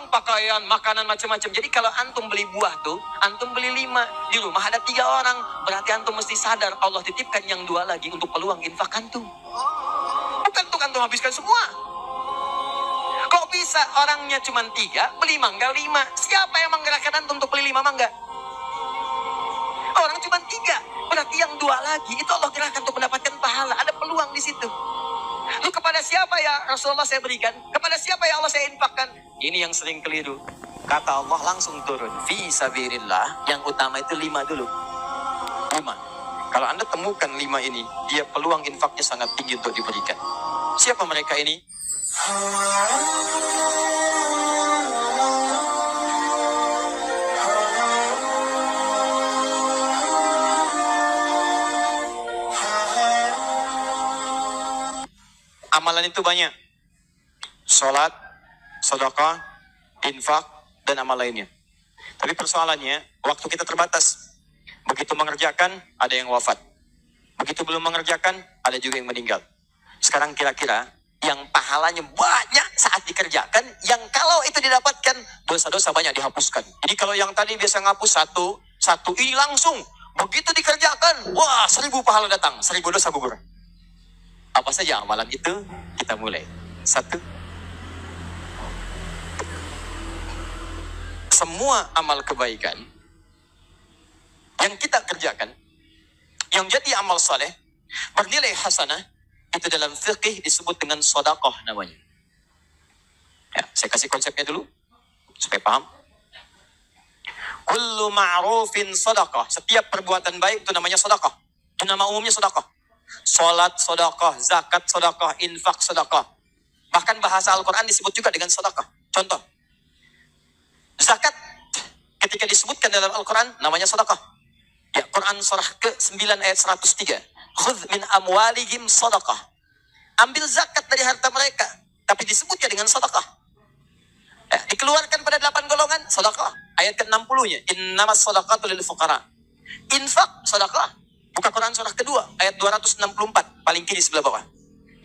uang, pakaian, makanan macam-macam. Jadi kalau antum beli buah tuh, antum beli 5. Di rumah ada 3 orang. Berarti antum mesti sadar Allah titipkan yang 2 lagi untuk peluang infak antum. Bukan untuk antum habiskan semua. Kok bisa orangnya cuma 3, beli mangga 5? Siapa yang menggerakkan antum untuk beli 5 mangga? Orang cuma 3. Berarti yang 2 lagi itu Allah gerakkan untuk mendapatkan pahala. Ada peluang di situ. Lu kepada siapa ya Rasulullah saya berikan? Kepada siapa ya Allah saya infakkan? Ini yang sering keliru. Kata Allah langsung turun. Fi sabilillah. Yang utama itu 5 dulu. 5. Kalau Anda temukan 5 ini, dia peluang infaknya sangat tinggi untuk diberikan. Siapa mereka ini? Amalan itu banyak. Sholat, sedekah, infak, dan amal lainnya. Tapi persoalannya, waktu kita terbatas. Begitu mengerjakan, ada yang wafat. Begitu belum mengerjakan, ada juga yang meninggal. Sekarang kira-kira, yang pahalanya banyak saat dikerjakan, yang kalau itu didapatkan, dosa-dosa banyak dihapuskan. Jadi kalau yang tadi biasa ngapus satu ini langsung. Begitu dikerjakan, wah 1000 pahala datang, 1000 dosa gugur. Apa saja amalan itu? Kita mulai. 1. Semua amal kebaikan yang kita kerjakan, yang jadi amal saleh, bernilai hasanah, itu dalam fiqih disebut dengan sedekah namanya. Ya, saya kasih konsepnya dulu, supaya paham. Kullu ma'rufin sedekah. Setiap perbuatan baik itu namanya sedekah. Itu nama umumnya sedekah. Salat sedekah, zakat sedekah, infak sedekah. Bahkan bahasa Al-Quran disebut juga dengan sedekah. Contoh, zakat ketika disebutkan dalam Al-Quran namanya sedekah. Ya, Quran surah ke-9 ayat 103. Khudh min amwalihim sedekah. Ambil zakat dari harta mereka, tapi disebutnya dengan sedekah. Ya, dikeluarkan pada 8 golongan sedekah. Ayat ke-60-nya, innamas sedekatu lil fuqara. Infak sedekah. Buka Quran surah kedua, ayat 264, paling kiri sebelah bawah.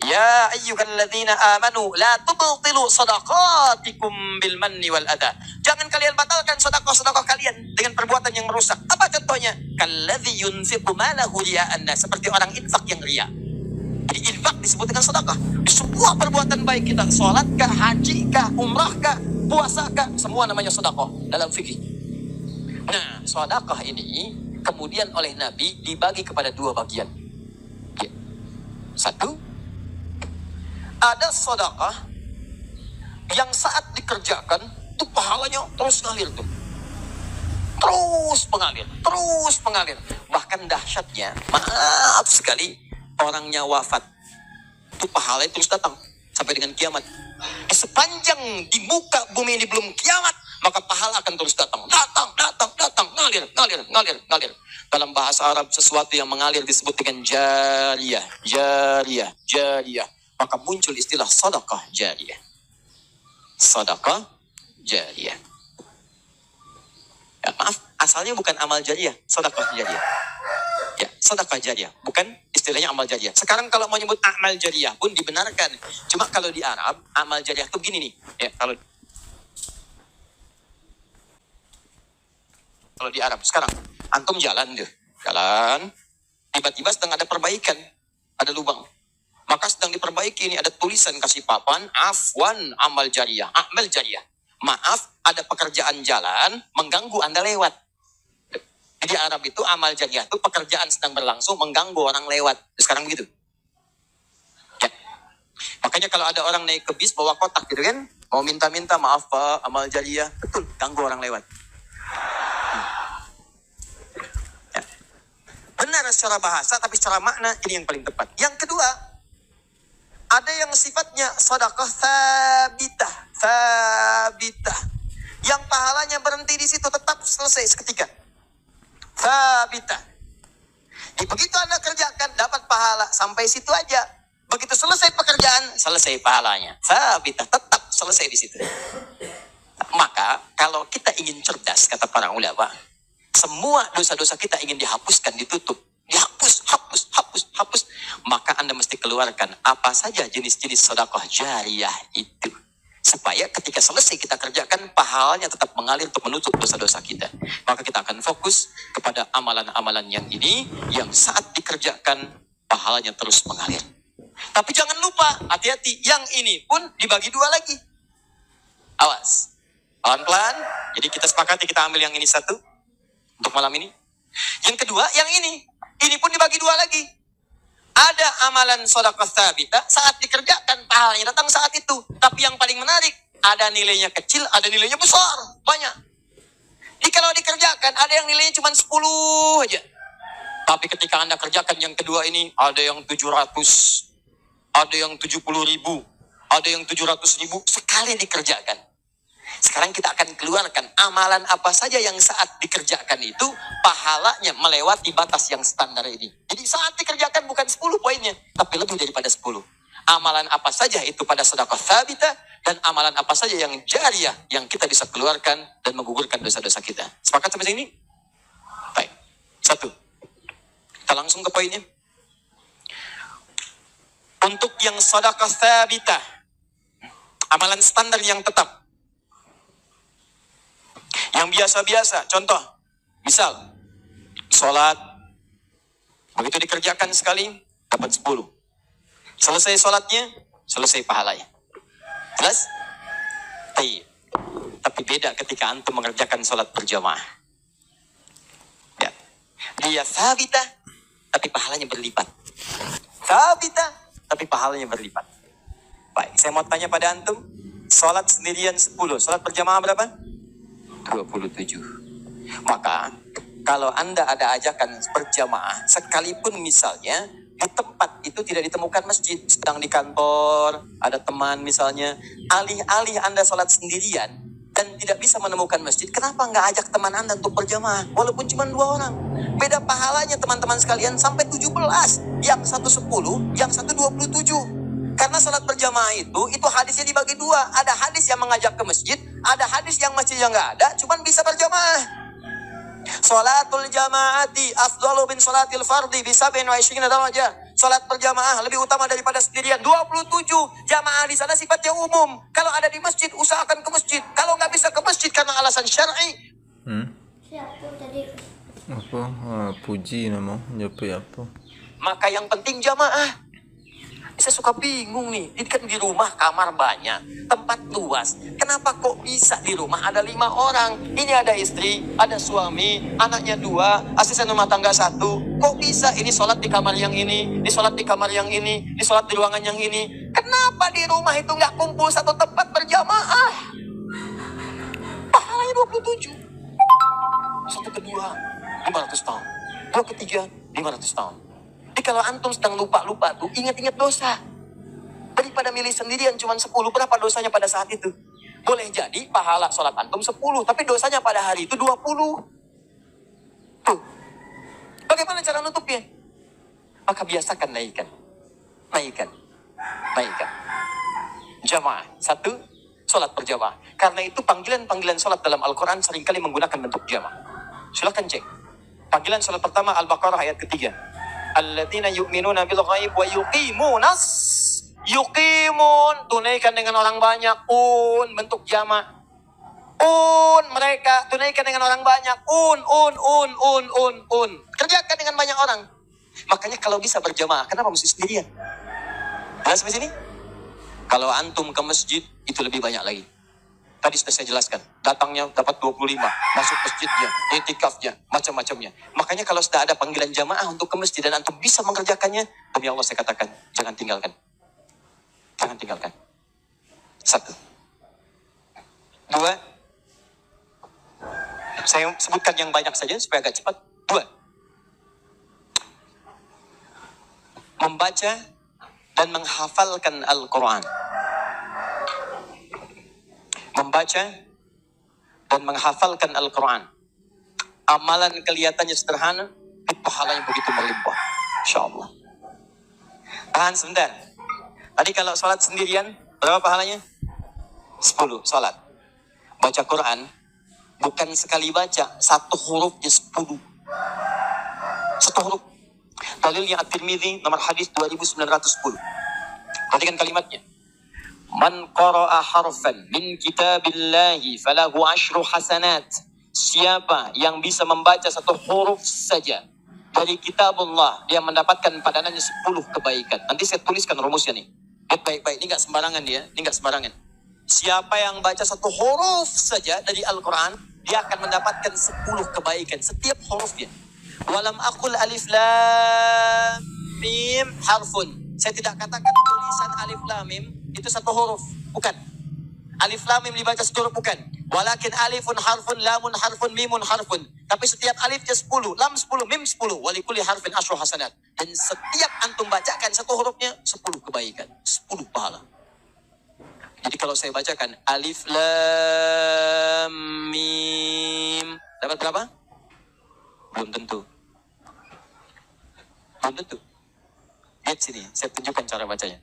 Ya ayyuhalladzina amanu, la tubtilu sadaqatikum bil manni wal adha. Jangan kalian batalkan sedekah-sedekah kalian dengan perbuatan yang merusak. Apa contohnya? Kalladzi yunfiqu malahu riya'an nas, seperti orang infak yang riya. Jadi infak disebut dengan sedekah. Di semua perbuatan baik kita, salat kah, haji kah, umrah kah, puasa kah, semua namanya sedekah dalam fikih. Nah, sedekah ini kemudian oleh Nabi dibagi kepada 2 bagian. Ya. 1, ada sedekah yang saat dikerjakan itu pahalanya terus ngalir tuh. Terus mengalir. Bahkan dahsyatnya, maaf sekali, orangnya wafat. Itu pahalanya terus datang sampai dengan kiamat. Sepanjang di muka bumi ini belum kiamat, maka pahala akan terus datang, ngalir. Dalam bahasa Arab sesuatu yang mengalir disebut dengan jariyah. Maka muncul istilah sedekah jariyah. Ya, maaf, asalnya bukan amal jariyah, sedekah jariyah. Ya, sedekah jariyah, bukan istilahnya amal jariyah. Sekarang kalau mau nyebut amal jariyah pun dibenarkan. Cuma kalau di Arab, amal jariyah itu begini nih. Ya, kalau di Arab sekarang, antum jalan, tiba-tiba sedang ada perbaikan, ada lubang. Maka sedang diperbaiki ini ada tulisan kasih papan, afwan amal jariyah. Maaf, ada pekerjaan jalan mengganggu Anda lewat. Di Arab itu amal jariyah itu pekerjaan sedang berlangsung mengganggu orang lewat. Sekarang begitu. Ya. Makanya kalau ada orang naik ke bis bawa kotak gitu kan, mau minta maaf Pak, amal jariyah, betul, ganggu orang lewat. Ya. Benar secara bahasa, tapi secara makna ini yang paling tepat. Yang kedua, ada yang sifatnya sedekah sabitah, yang pahalanya berhenti di situ, tetap selesai seketika. Sabitah. Begitu Anda kerjakan dapat pahala sampai situ aja. Begitu selesai pekerjaan, selesai pahalanya. Sabitah, tetap selesai di situ. Maka kalau kita ingin cerdas, kata para ulama, semua dosa-dosa kita ingin dihapuskan, ditutup, dihapus, maka Anda mesti keluarkan apa saja jenis-jenis sedekah jariyah itu. Supaya ketika selesai kita kerjakan, pahalanya tetap mengalir untuk menutup dosa-dosa kita. Maka kita akan fokus kepada amalan-amalan yang ini, yang saat dikerjakan, pahalanya terus mengalir. Tapi jangan lupa, hati-hati, yang ini pun dibagi dua lagi. Awas, pelan-pelan. Jadi kita sepakati, kita ambil yang ini satu, untuk malam ini. Yang kedua, yang ini pun dibagi dua lagi. Ada amalan sedekah tsabita, saat dikerjakan pahalanya datang saat itu. Tapi yang paling menarik, ada nilainya kecil, ada nilainya besar, banyak. Jadi kalau dikerjakan, ada yang nilainya cuma 10 aja. Tapi ketika Anda kerjakan yang kedua ini, ada yang 700, ada yang 70.000, ada yang 700.000, sekali dikerjakan. Sekarang kita akan keluarkan amalan apa saja yang saat dikerjakan itu pahalanya melewati batas yang standar ini. Jadi saat dikerjakan bukan 10 poinnya, tapi lebih daripada 10. Amalan apa saja itu pada sedekah tsabita, dan amalan apa saja yang jariyah yang kita bisa keluarkan dan menggugurkan dosa-dosa kita. Sepakat sampai sini? Baik. Satu. Kita langsung ke poinnya. Untuk yang sedekah tsabita, amalan standar yang tetap, yang biasa-biasa, contoh, misal, sholat, begitu dikerjakan sekali, dapat 10. Selesai sholatnya, selesai pahalanya. Jelas? Tapi beda ketika antum mengerjakan sholat berjamaah. Ya. Dia tsabita, tapi pahalanya berlipat. Tsabita, tapi pahalanya berlipat. Baik, saya mau tanya pada antum, sholat sendirian 10, sholat berjamaah berapa? 27. Maka kalau Anda ada ajakan berjamaah, sekalipun misalnya di tempat itu tidak ditemukan masjid, sedang di kantor, ada teman misalnya, alih-alih Anda sholat sendirian dan tidak bisa menemukan masjid, kenapa nggak ajak teman Anda untuk berjamaah, walaupun cuma 2 orang? Beda pahalanya teman-teman sekalian sampai 17, yang satu 10, yang satu 27. Karena sholat berjamaah itu hadisnya dibagi dua. Ada hadis yang mengajak ke masjid, ada hadis yang masjidnya nggak ada, cuman bisa berjamaah. Sholatul jamaati afdalu min sholatil fardi bisab'in wa 20 darajah. Sholat berjamaah lebih utama daripada sendirian. 27 jamaah di sana sifatnya umum. Kalau ada di masjid, usahakan ke masjid. Kalau nggak bisa ke masjid karena alasan syar'i. Siapa tadi? Apa? Puji nama. Apa? Maka yang penting jamaah. Saya suka bingung nih, ini kan di rumah kamar banyak, tempat luas. Kenapa kok bisa di rumah ada 5 orang? Ini ada istri, ada suami, anaknya 2, asisten rumah tangga 1. Kok bisa ini sholat di kamar yang ini, di sholat di kamar yang ini, di sholat di ruangan yang ini? Kenapa di rumah itu nggak kumpul satu tempat berjamaah? Pahalanya 27. Satu kedua, 500 tahun. Dua ketiga, 500 tahun. Jadi kalau antum sedang lupa-lupa tuh, ingat-ingat dosa. Daripada milih sendirian cuma 10, berapa dosanya pada saat itu? Boleh jadi pahala sholat antum 10, tapi dosanya pada hari itu 20. Tuh. Bagaimana cara nutupnya? Maka biasakan naikkan. Jamaah. 1, sholat berjamaah. Karena itu panggilan-panggilan sholat dalam Al-Quran seringkali menggunakan bentuk jamaah. Silakan cek. Panggilan sholat pertama Al-Baqarah ayat ketiga. Alladzina yu'minuna bil ghaib wa yuqimun, tunaikan dengan orang banyak, bentuk jama'. Mereka tunaikan dengan orang banyak, kerjakan dengan banyak orang. Makanya kalau bisa berjamaah, kenapa mesti sendirian? Jelas sampai sini? Kalau antum ke masjid, itu lebih banyak lagi. Tadi sudah saya jelaskan, datangnya dapat 25, masuk masjidnya, i'tikafnya, macam-macamnya. Makanya kalau sudah ada panggilan jamaah untuk ke masjid dan antum bisa mengerjakannya, demi Allah saya katakan, jangan tinggalkan. 1. 2. Saya sebutkan yang banyak saja supaya agak cepat. 2. Membaca dan menghafalkan Al-Quran. Membaca dan menghafalkan Al-Quran. Amalan kelihatannya sederhana, pahalanya begitu berlimpah. InsyaAllah. Tahan sebentar. Tadi kalau sholat sendirian, berapa pahalanya? 10 sholat. Baca Quran, bukan sekali baca, 1 hurufnya 10. 1 huruf. Dalilnya At-Tirmidzi nomor hadis 2910. Perhatikan kalimatnya. Man qara'a harfan min kitabillahi falahu 10 hasanat. Siapa yang bisa membaca satu huruf saja dari kitabullah, dia mendapatkan padanannya 10 kebaikan. Nanti saya tuliskan rumusnya nih. Lihat baik-baik, ini nggak sembarangan dia, ini nggak sembarangan. Siapa yang baca satu huruf saja dari Al-Quran, dia akan mendapatkan 10 kebaikan setiap hurufnya. Walam aqul alif lam mim harfun. Saya tidak katakan tulisan alif lam mim itu satu huruf, bukan. Alif lam mim dibaca satu huruf, bukan. Walakin alifun harfun, lamun harfun, mimun harfun. Tapi setiap alifnya 10, lam 10, mim 10. Walikuli harfin asyru hasanat. Dan setiap antum bacakan satu hurufnya 10 kebaikan, 10 pahala. Jadi kalau saya bacakan alif lam mim, dapat berapa? Belum tentu. Belum tentu. Lihat sini, saya tunjukkan cara bacanya.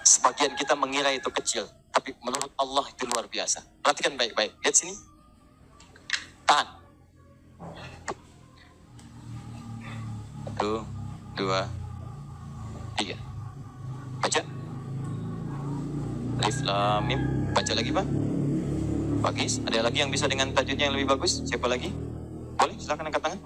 Sebagian kita mengira itu kecil, tapi menurut Allah itu luar biasa. Perhatikan baik-baik. Lihat sini. Tahan. 1, 2, 3. Baca. Alif lam mim. Baca lagi, Pak. Bagus. Ada lagi yang bisa dengan tajwidnya yang lebih bagus? Siapa lagi? Boleh, silakan angkat tangan.